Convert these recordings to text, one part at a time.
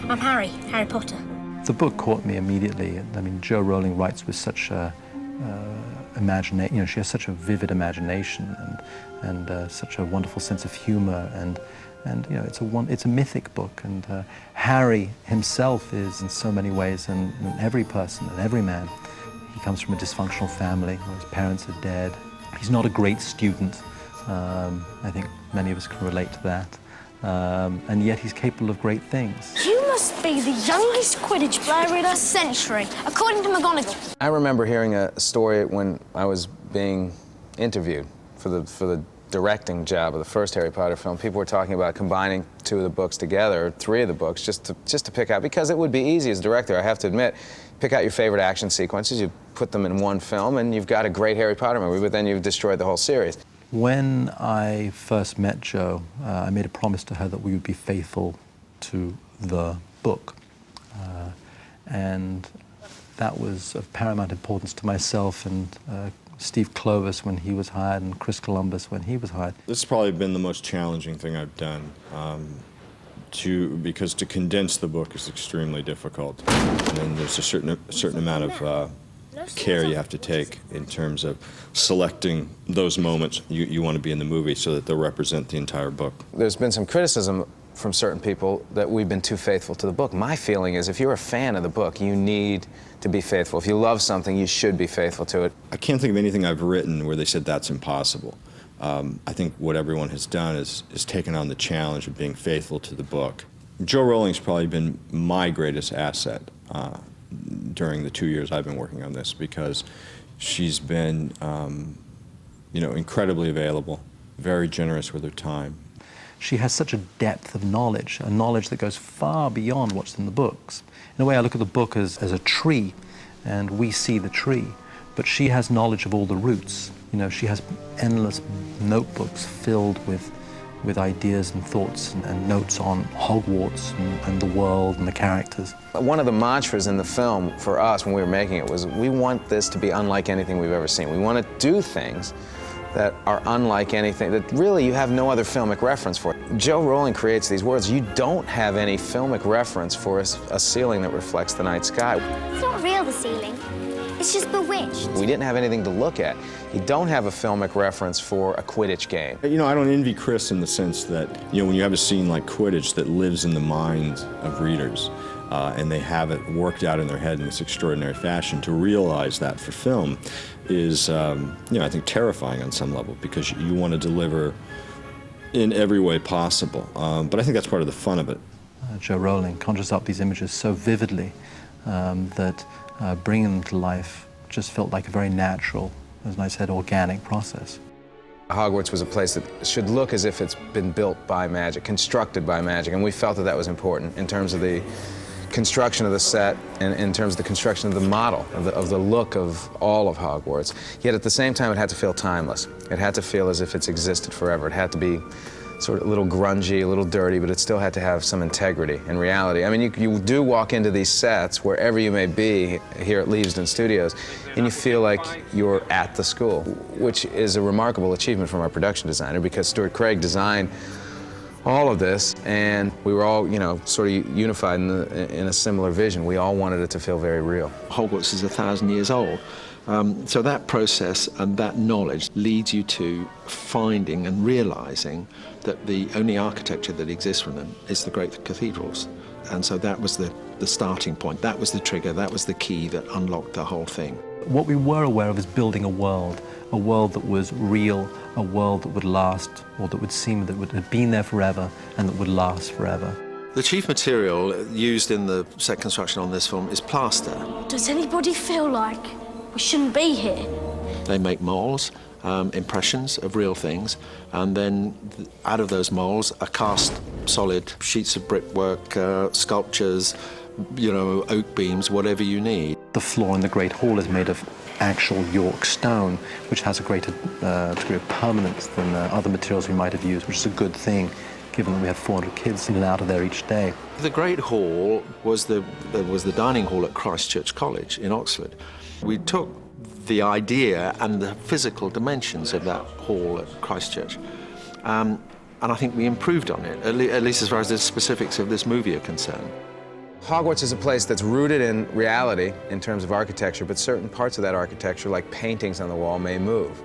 I'm Harry Potter. The book caught me immediately. I mean, Jo Rowling writes with such a imagination. You know, she has such a vivid imagination and such a wonderful sense of humor. And you know, it's a mythic book. And Harry himself is, in so many ways, and every person and every man. He comes from a dysfunctional family. His parents are dead. He's not a great student. I think many of us can relate to that. And yet he's capable of great things. You must be the youngest Quidditch player in a century, according to McGonagall. I remember hearing a story when I was being interviewed for the directing job of the first Harry Potter film. People were talking about combining 2 of the books together, or 3 of the books, just to pick out, because it would be easy as a director, I have to admit, pick out your favorite action sequences, you put them in one film, and you've got a great Harry Potter movie, but then you've destroyed the whole series. When I first met Jo, I made a promise to her that we would be faithful to the book. And that was of paramount importance to myself and Steve Clovis when he was hired and Chris Columbus when he was hired. This has probably been the most challenging thing I've done, because to condense the book is extremely difficult. And then there's a certain amount of care you have to take in terms of selecting those moments you want to be in the movie so that they'll represent the entire book. There's been some criticism from certain people that we've been too faithful to the book. My feeling is if you're a fan of the book, you need to be faithful. If you love something, you should be faithful to it. I can't think of anything I've written where they said that's impossible. I think what everyone has done is taken on the challenge of being faithful to the book. Jo Rowling's probably been my greatest asset during the 2 years I've been working on this, because she's been, you know, incredibly available, very generous with her time. She has such a depth of knowledge, a knowledge that goes far beyond what's in the books. In a way, I look at the book as a tree, and we see the tree, but she has knowledge of all the roots. You know, she has endless notebooks filled with ideas and thoughts and notes on Hogwarts and the world and the characters. One of the mantras in the film for us when we were making it was, we want this to be unlike anything we've ever seen. We want to do things that are unlike anything, that really you have no other filmic reference for. Jo Rowling creates these worlds. You don't have any filmic reference for a ceiling that reflects the night sky. It's not real, the ceiling. It's just bewitched. We didn't have anything to look at. You don't have a filmic reference for a Quidditch game. You know, I don't envy Chris in the sense that, you know, when you have a scene like Quidditch that lives in the minds of readers, and they have it worked out in their head in this extraordinary fashion, to realize that for film is, you know, I think terrifying on some level, because you want to deliver in every way possible. But I think that's part of the fun of it. Jo Rowling conjures up these images so vividly that bringing them to life just felt like a very natural, as I said, organic process. Hogwarts was a place that should look as if it's been built by magic, constructed by magic, and we felt that that was important in terms of the construction of the set and in terms of the construction of the model, of the look of all of Hogwarts. Yet at the same time, it had to feel timeless. It had to feel as if it's existed forever. It had to be sort of a little grungy, a little dirty, but it still had to have some integrity and reality. I mean, you do walk into these sets, wherever you may be, here at Leavesden Studios, and you feel like you're at the school, which is a remarkable achievement from our production designer, because Stuart Craig designed all of this, and we were all, you know, sort of unified in a similar vision. We all wanted it to feel very real. Hogwarts is 1,000 years old. So that process and that knowledge leads you to finding and realizing that the only architecture that exists from them is the great cathedrals. And so that was the starting point. That was the trigger. That was the key that unlocked the whole thing. What we were aware of is building a world that was real, a world that would last, or that would seem that would have been there forever and that would last forever. The chief material used in the set construction on this film is plaster. Does anybody feel like we shouldn't be here? They make molds, impressions of real things, and then out of those molds are cast solid sheets of brickwork, sculptures, you know, oak beams, whatever you need. The floor in the Great Hall is made of actual York stone, which has a greater degree of permanence than other materials we might have used, which is a good thing, given that we have 400 kids in and out of there each day. The Great Hall was the dining hall at Christ Church College in Oxford. We took the idea and the physical dimensions of that hall at Christchurch. And I think we improved on it, at least as far as the specifics of this movie are concerned. Hogwarts is a place that's rooted in reality in terms of architecture, but certain parts of that architecture, like paintings on the wall, may move.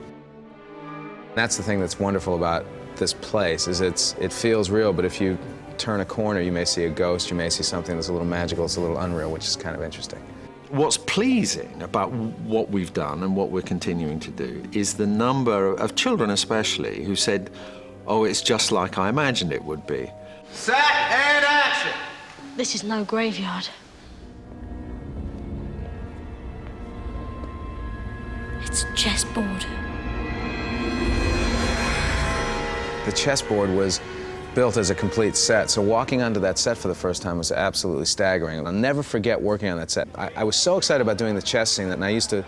That's the thing that's wonderful about this place, is it feels real, but if you turn a corner, you may see a ghost, you may see something that's a little magical, it's a little unreal, which is kind of interesting. What's pleasing about what we've done and what we're continuing to do is the number of children especially who said, oh, it's just like I imagined it would be. Set and action! This is no graveyard. It's a chessboard. The chessboard was built as a complete set, so walking onto that set for the first time was absolutely staggering. I'll never forget working on that set. I was so excited about doing the chess scene that I used to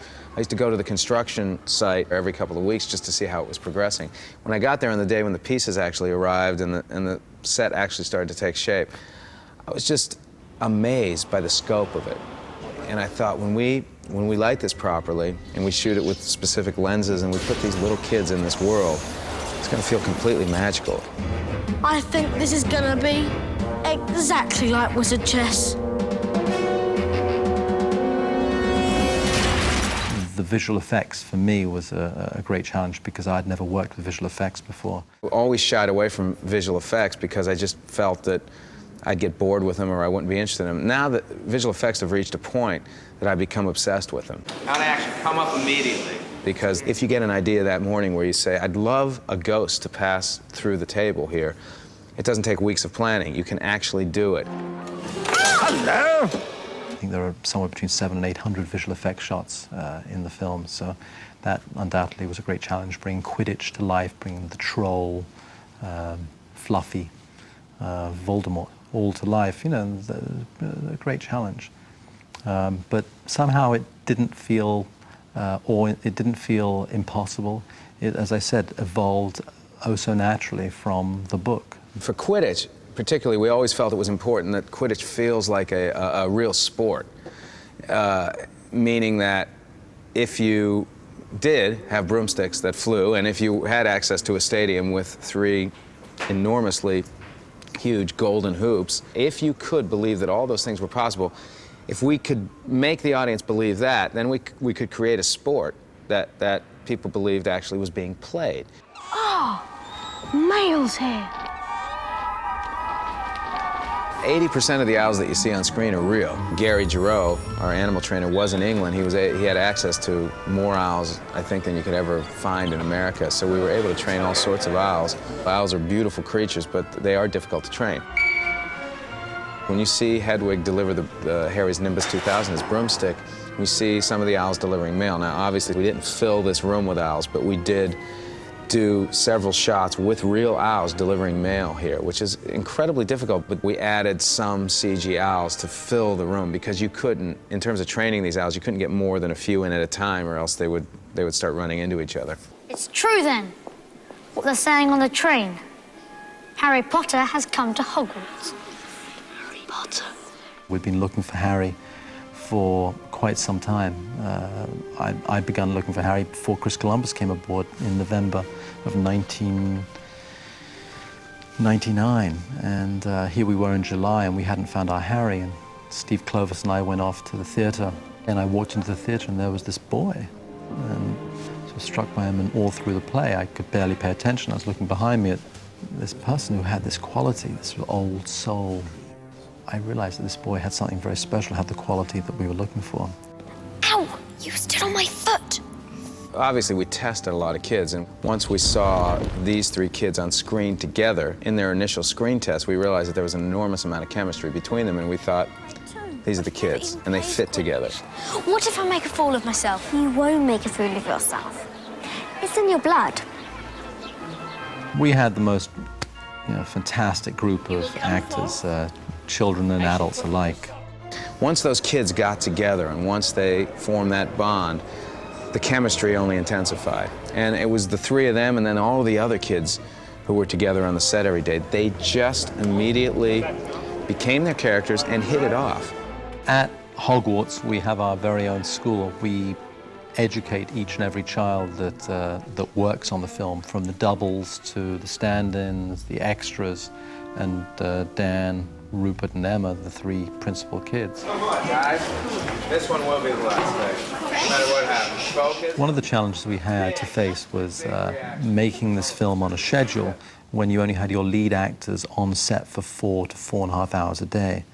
go to the construction site every couple of weeks just to see how it was progressing. When I got there on the day when the pieces actually arrived and the set actually started to take shape, I was just amazed by the scope of it. And I thought, when we light this properly and we shoot it with specific lenses and we put these little kids in this world, it's going to feel completely magical. I think this is gonna be exactly like wizard chess. The visual effects for me was a great challenge because I'd never worked with visual effects before. I always shied away from visual effects because I just felt that I'd get bored with them or I wouldn't be interested in them. Now that visual effects have reached a point that I've become obsessed with them. Count action, come up immediately. Because if you get an idea that morning where you say, I'd love a ghost to pass through the table here, it doesn't take weeks of planning. You can actually do it. Hello! I think there are somewhere between 700 and 800 visual effects shots in the film, so that undoubtedly was a great challenge, bringing Quidditch to life, bringing the troll, Fluffy, Voldemort, all to life, you know, a great challenge. But somehow it didn't feel it didn't feel impossible. It, as I said, evolved oh so naturally from the book. For Quidditch, particularly, we always felt it was important that Quidditch feels like a real sport, meaning that if you did have broomsticks that flew, and if you had access to a stadium with 3 enormously huge golden hoops, if you could believe that all those things were possible, if we could make the audience believe that, then we could create a sport that people believed actually was being played. Oh, Mail's here. 80% of the owls that you see on screen are real. Gary Giroux, our animal trainer, was in England. He had access to more owls, I think, than you could ever find in America. So we were able to train all sorts of owls. Owls are beautiful creatures, but they are difficult to train. When you see Hedwig deliver the Harry's Nimbus 2000, his broomstick, you see some of the owls delivering mail. Now, obviously, we didn't fill this room with owls, but we did do several shots with real owls delivering mail here, which is incredibly difficult, but we added some CG owls to fill the room because you couldn't, in terms of training these owls, you couldn't get more than a few in at a time or else they would start running into each other. It's true then, what they're saying on the train. Harry Potter has come to Hogwarts. Harry Potter. We'd been looking for Harry for quite some time. I'd begun looking for Harry before Chris Columbus came aboard in November of 1999. And here we were in July and we hadn't found our Harry. And Steve Clovis and I went off to the theatre. And I walked into the theatre and there was this boy. And so I was struck by him, and all through the play I could barely pay attention. I was looking behind me at this person who had this quality, this old soul. I realized that this boy had something very special, had the quality that we were looking for. Ow! You stood on my foot! Obviously, we tested a lot of kids, and once we saw these 3 kids on screen together in their initial screen test, we realized that there was an enormous amount of chemistry between them, and we thought, these are the kids, and they fit together. What if I make a fool of myself? You won't make a fool of yourself. It's in your blood. We had the most fantastic group of actors, children and adults alike. Once those kids got together and once they formed that bond, the chemistry only intensified. And it was the 3 of them and then all of the other kids who were together on the set every day. They just immediately became their characters and hit it off. At Hogwarts, we have our very own school. We educate each and every child that works on the film, from the doubles to the stand-ins, the extras, and Dan, Rupert, and Emma, the three principal kids. Come on, guys. This one will be the last day, no matter what happens. Focus. One of the challenges we had to face was making this film on a schedule when you only had your lead actors on set for 4 to 4.5 hours a day.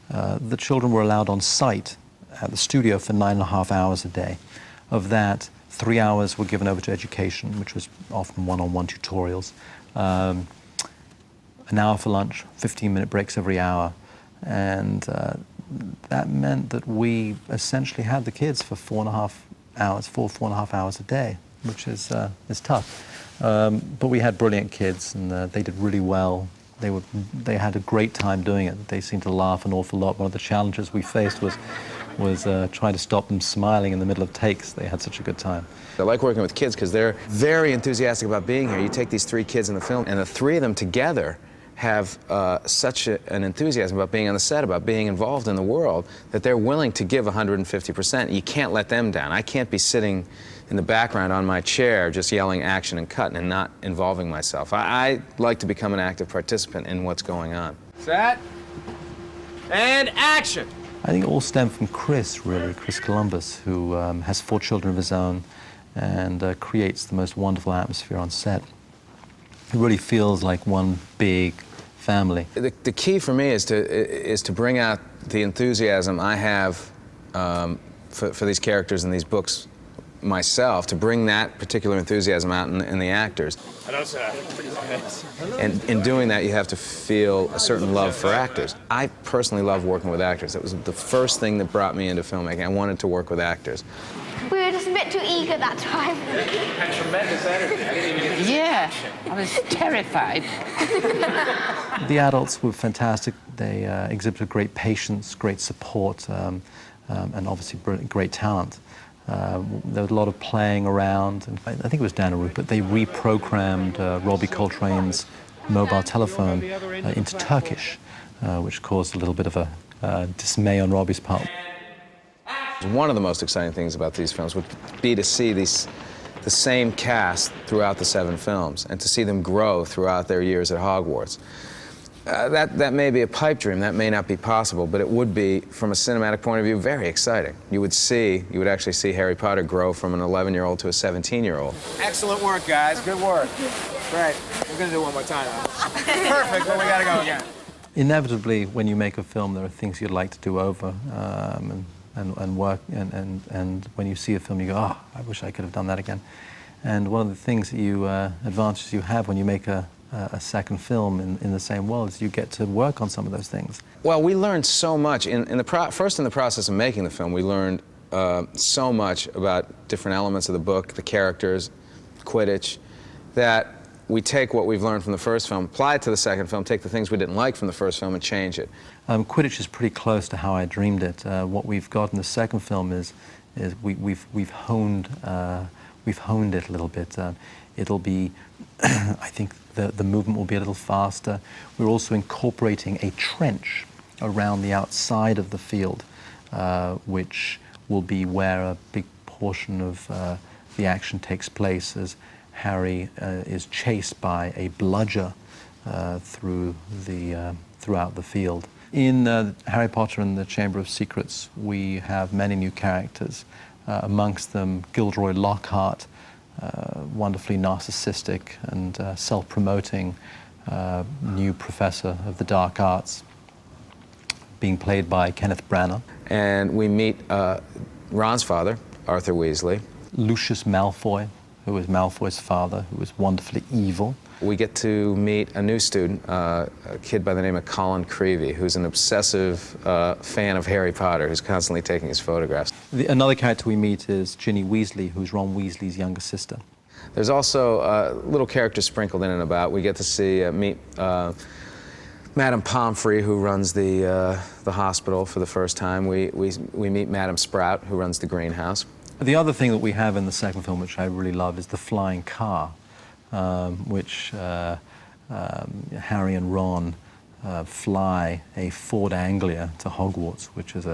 The children were allowed on site at the studio for 9.5 hours a day. Of that, 3 hours were given over to education, which was often one-on-one tutorials. An hour for lunch, 15-minute breaks every hour. And that meant that we essentially had the kids for 4.5 hours a day, which is tough. But we had brilliant kids, and they did really well. They had a great time doing it. They seemed to laugh an awful lot. One of the challenges we faced was trying to stop them smiling in the middle of takes. They had such a good time. I like working with kids because they're very enthusiastic about being here. You take these 3 kids in the film, and the 3 of them together have such an enthusiasm about being on the set, about being involved in the world, that they're willing to give 150%. You can't let them down. I can't be sitting in the background on my chair just yelling action and cutting and not involving myself. I like to become an active participant in what's going on. Set, and action! I think it all stemmed from Chris, really, Chris Columbus, who has 4 children of his own and creates the most wonderful atmosphere on set. It really feels like one big family. The key for me is to bring out the enthusiasm I have for these characters and these books myself, to bring that particular enthusiasm out in the actors. Hello, sir. And in doing that, you have to feel a certain love for actors. I personally love working with actors. That was the first thing that brought me into filmmaking. I wanted to work with actors. We were just a bit too eager that time. Had tremendous energy. I didn't even get to Yeah, I was terrified. The adults were fantastic. They exhibited great patience, great support, and obviously great talent. There was a lot of playing around, and I think it was Dan and Rupert. They reprogrammed Robbie Coltrane's mobile telephone into Turkish, which caused a little bit of a dismay on Robbie's part. One of the most exciting things about these films would be to see the same cast throughout the 7 films and to see them grow throughout their years at Hogwarts. That may be a pipe dream, that may not be possible, but it would be, from a cinematic point of view, very exciting. You would actually see Harry Potter grow from an 11-year-old to a 17-year-old. Excellent work, guys. Good work. Great. We're going to do it one more time. Perfect, but we got to go again. Inevitably, when you make a film, there are things you'd like to do over and work, and when you see a film, you go, oh, I wish I could have done that again. And one of the things that advantages you have when you make a second film in the same world is you get to work on some of those things. Well, we learned so much. First, in the process of making the film, we learned so much about different elements of the book, the characters, Quidditch, that we take what we've learned from the first film, apply it to the second film, take the things we didn't like from the first film and change it. Quidditch is pretty close to how I dreamed it. What we've got in the second film is we've honed it a little bit. It'll be, I think the movement will be a little faster. We're also incorporating a trench around the outside of the field, which will be where a big portion of the action takes place as Harry is chased by a bludger throughout the field. In Harry Potter and the Chamber of Secrets, we have many new characters, amongst them Gilderoy Lockhart, wonderfully narcissistic and self-promoting new professor of the dark arts, being played by Kenneth Branagh. And we meet Ron's father, Arthur Weasley. Lucius Malfoy, who was Malfoy's father, who was wonderfully evil. We get to meet a new student, a kid by the name of Colin Creevey, who's an obsessive fan of Harry Potter, who's constantly taking his photographs. Another character we meet is Ginny Weasley, who's Ron Weasley's younger sister. There's also little characters sprinkled in and about. We get to meet Madame Pomfrey, who runs the hospital for the first time. We meet Madame Sprout, who runs the greenhouse. The other thing that we have in the second film, which I really love, is the flying car, which Harry and Ron fly a Ford Anglia to Hogwarts, which is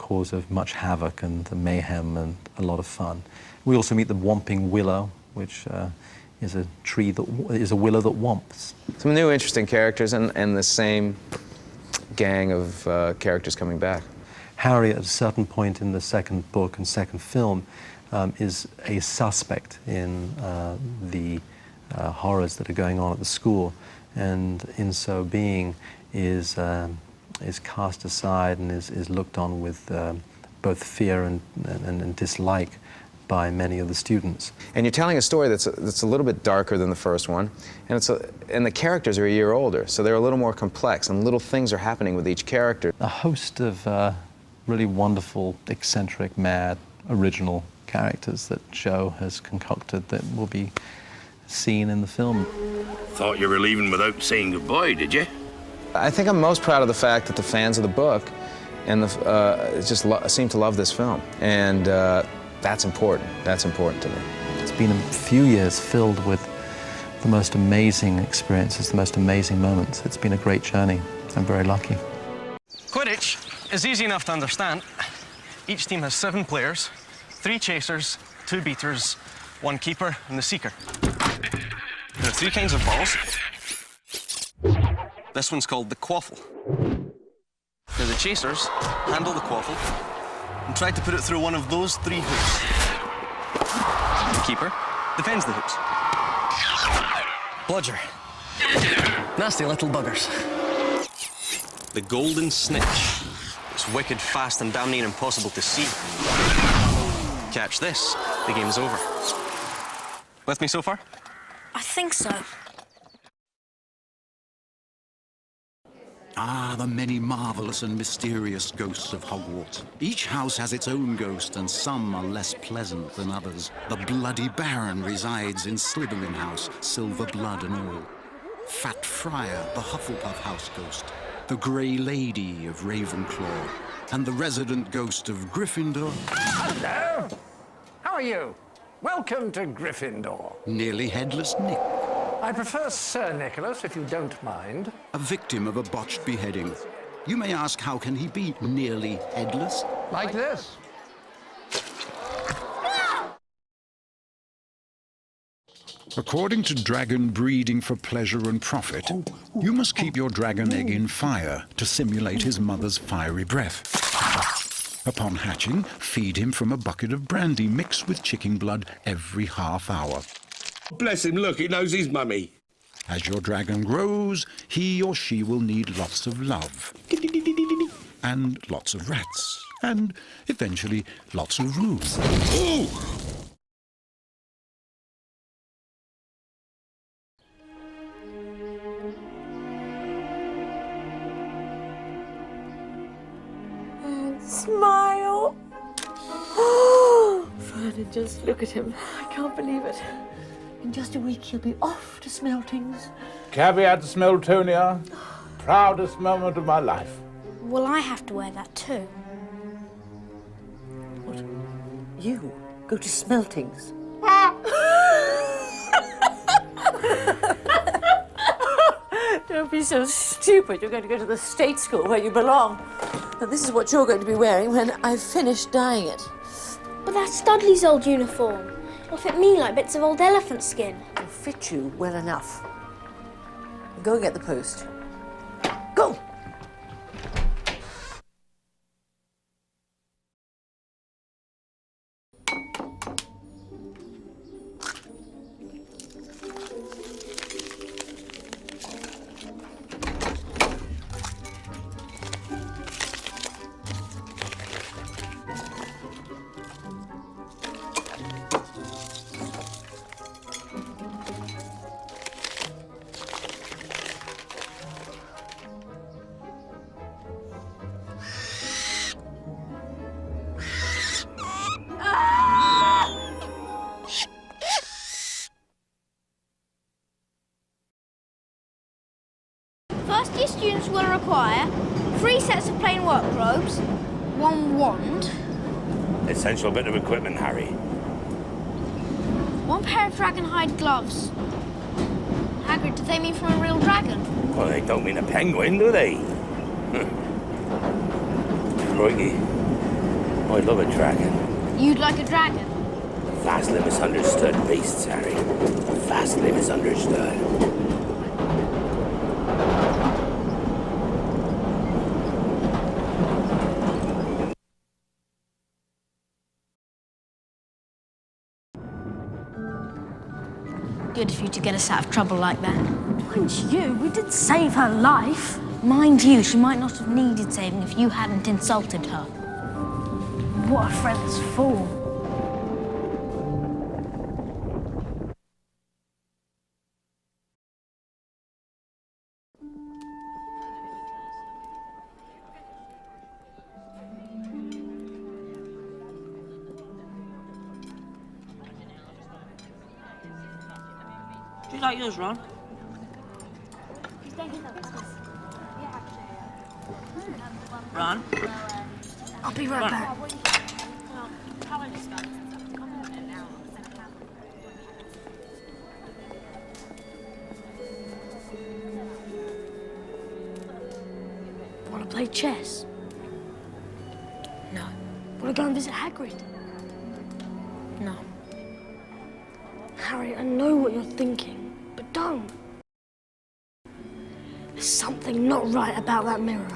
cause of much havoc and mayhem and a lot of fun. We also meet the whomping willow, which is a tree that is a willow that whomps. Some new interesting characters and the same gang of characters coming back. Harry, at a certain point in the second book and second film, is a suspect in the horrors that are going on at the school, and in so being is cast aside and is looked on with both fear and dislike by many of the students. And you're telling a story that's a little bit darker than the first one, and and the characters are a year older, so they're a little more complex, and little things are happening with each character. A host of really wonderful, eccentric, mad, original characters that Joe has concocted that will be seen in the film. Thought you were leaving without saying goodbye, did you? I think I'm most proud of the fact that the fans of the book and seem to love this film, and that's important. That's important to me. It's been a few years filled with the most amazing experiences, the most amazing moments. It's been a great journey. I'm very lucky. Quidditch is easy enough to understand. Each team has 7 players, 3 chasers, 2 beaters, 1 keeper, and the seeker. There are 3 kinds of balls. This one's called the quaffle. Now the chasers handle the quaffle and try to put it through one of those 3 hoops. The keeper defends the hoops. Bludger. Nasty little buggers. The golden snitch. It's wicked, fast, and damn near impossible to see. Catch this, the game's over. With me so far? I think so. Ah, the many marvelous and mysterious ghosts of Hogwarts. Each house has its own ghost, and some are less pleasant than others. The Bloody Baron resides in Slytherin House, silver blood and all. Fat Friar, the Hufflepuff house ghost. The Grey Lady of Ravenclaw, and the resident ghost of Gryffindor. Hello! How are you? Welcome to Gryffindor. Nearly headless Nick. I prefer Sir Nicholas, if you don't mind. A victim of a botched beheading. You may ask, how can he be nearly headless? Like this. According to dragon breeding for pleasure and profit, you must keep your dragon egg in fire to simulate his mother's fiery breath. Upon hatching, feed him from a bucket of brandy mixed with chicken blood every half hour. Bless him, look, he knows his mummy. As your dragon grows, he or she will need lots of love. And lots of rats. And eventually, lots of room. Ooh! Smile! Oh, Vernon, just look at him. I can't believe it. In just a week, he'll be off to Smeltings. Caveat Smeltonia. Proudest moment of my life. Will I have to wear that too? What? You go to Smeltings? Don't be so stupid. You're going to go to the state school where you belong. Now, this is what you're going to be wearing when I've finished dyeing it. But that's Dudley's old uniform. It'll fit me like bits of old elephant skin. It'll fit you well enough. Go and get the post. Go! First year students will require 3 sets of plain work robes, 1 wand, Essential bit of equipment, Harry. 1 pair of dragon hide gloves. Hagrid, do they mean from a real dragon? Well, they don't mean a penguin, do they? Crikey. I'd love a dragon. You'd like a dragon? Vastly misunderstood beasts, Harry. Vastly misunderstood. Good of you to get us out of trouble like that. Mind you, we did save her life. Mind you, she might not have needed saving if you hadn't insulted her. What a friend's fool. Do you like yours, Ron? Ron? I'll be right back. Want to play chess? No. Want to go and visit Hagrid? No. Harry, I know what you're thinking, but don't. There's something not right about that mirror.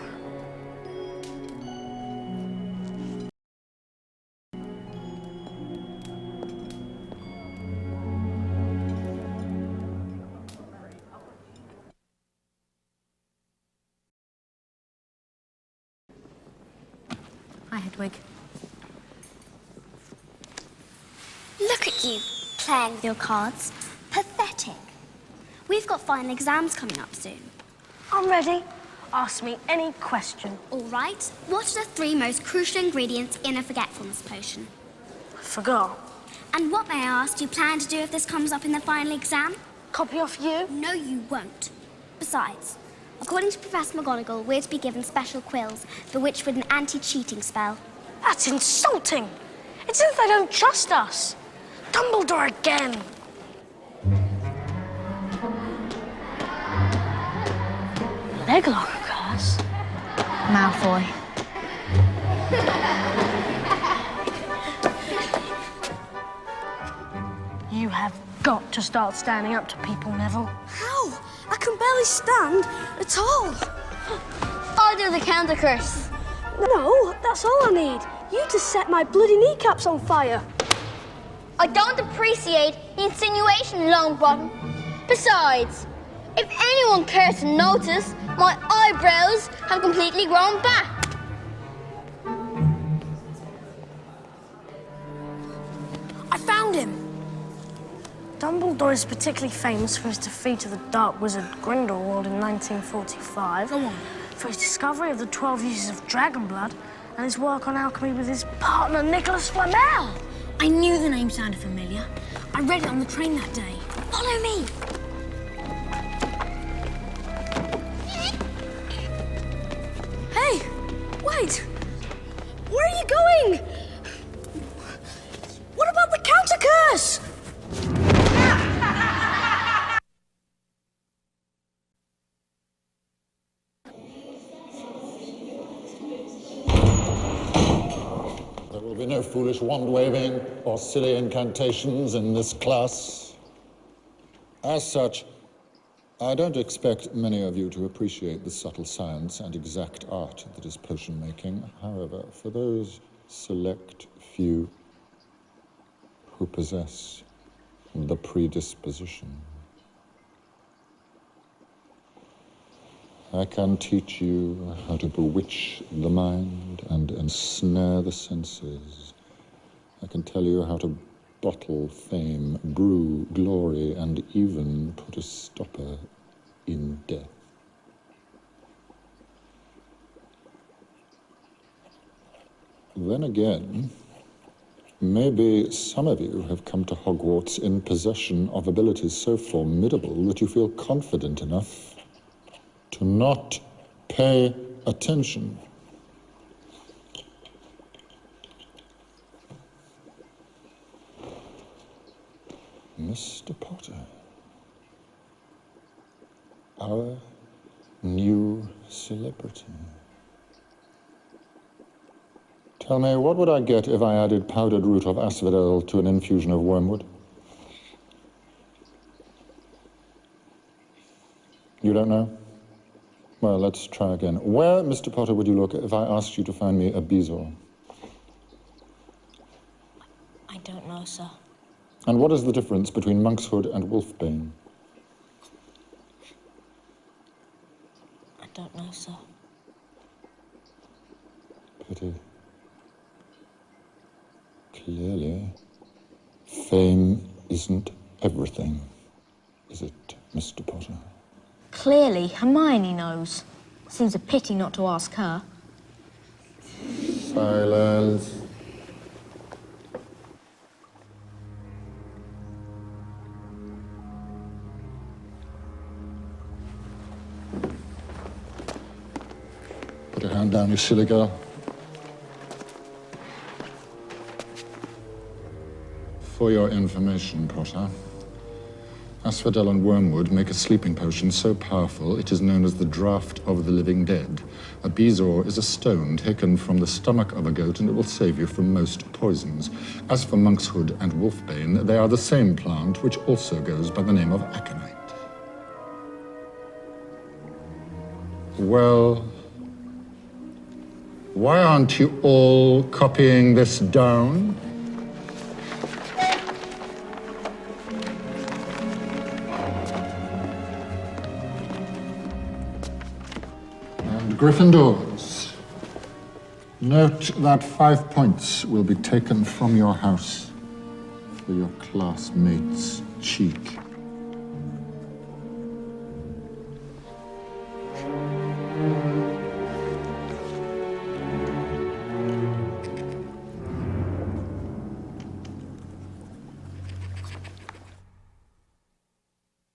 Hi, Hedwig. Look at you, playing with your cards. Pathetic. We've got final exams coming up soon. I'm ready. Ask me any question. All right. What are the 3 most crucial ingredients in a forgetfulness potion? Forgot. And what, may I ask, do you plan to do if this comes up in the final exam? Copy off you? No, you won't. Besides, according to Professor McGonagall, we're to be given special quills, bewitched with an anti-cheating spell. That's insulting. It's as if they don't trust us. Dumbledore again. Leglock a curse. Malfoy. You have got to start standing up to people, Neville. How? I can barely stand at all. I'll do the counter curse. No, that's all I need. You to set my bloody kneecaps on fire. I don't appreciate the insinuation, Longbottom. Besides, if anyone cares to notice, my eyebrows have completely grown back. I found him. Dumbledore is particularly famous for his defeat of the Dark Wizard Grindelwald in 1945, for his discovery of the 12 uses of dragon blood, and his work on alchemy with his partner Nicholas Flamel. I knew the name sounded familiar. I read it on the train that day. Follow me. Hey, wait. Where are you going? What about the counter curse? There will be no foolish wand-waving or silly incantations in this class. As such, I don't expect many of you to appreciate the subtle science and exact art that is potion-making. However, for those select few who possess the predisposition, I can teach you how to bewitch the mind and ensnare the senses. I can tell you how to bottle fame, brew glory, and even put a stopper in death. Then again, maybe some of you have come to Hogwarts in possession of abilities so formidable that you feel confident enough to not pay attention. Mr. Potter, our new celebrity. Tell me, what would I get if I added powdered root of asphodel to an infusion of wormwood? You don't know? Well, let's try again. Where, Mr. Potter, would you look if I asked you to find me a bezoar? I don't know, sir. And what is the difference between monkshood and wolfbane? I don't know, sir. Pity. Clearly, fame isn't everything, is it, Mr. Potter? Clearly, Hermione knows. Seems a pity not to ask her. Silence. Put your hand down, you silly girl. For your information, Potter, asphodel and wormwood make a sleeping potion so powerful it is known as the draught of the living dead. A bezoar is a stone taken from the stomach of a goat, and it will save you from most poisons. As for monkshood and wolfbane, they are the same plant, which also goes by the name of aconite. Well, why aren't you all copying this down? Gryffindors, note that 5 points will be taken from your house for your classmates' cheek.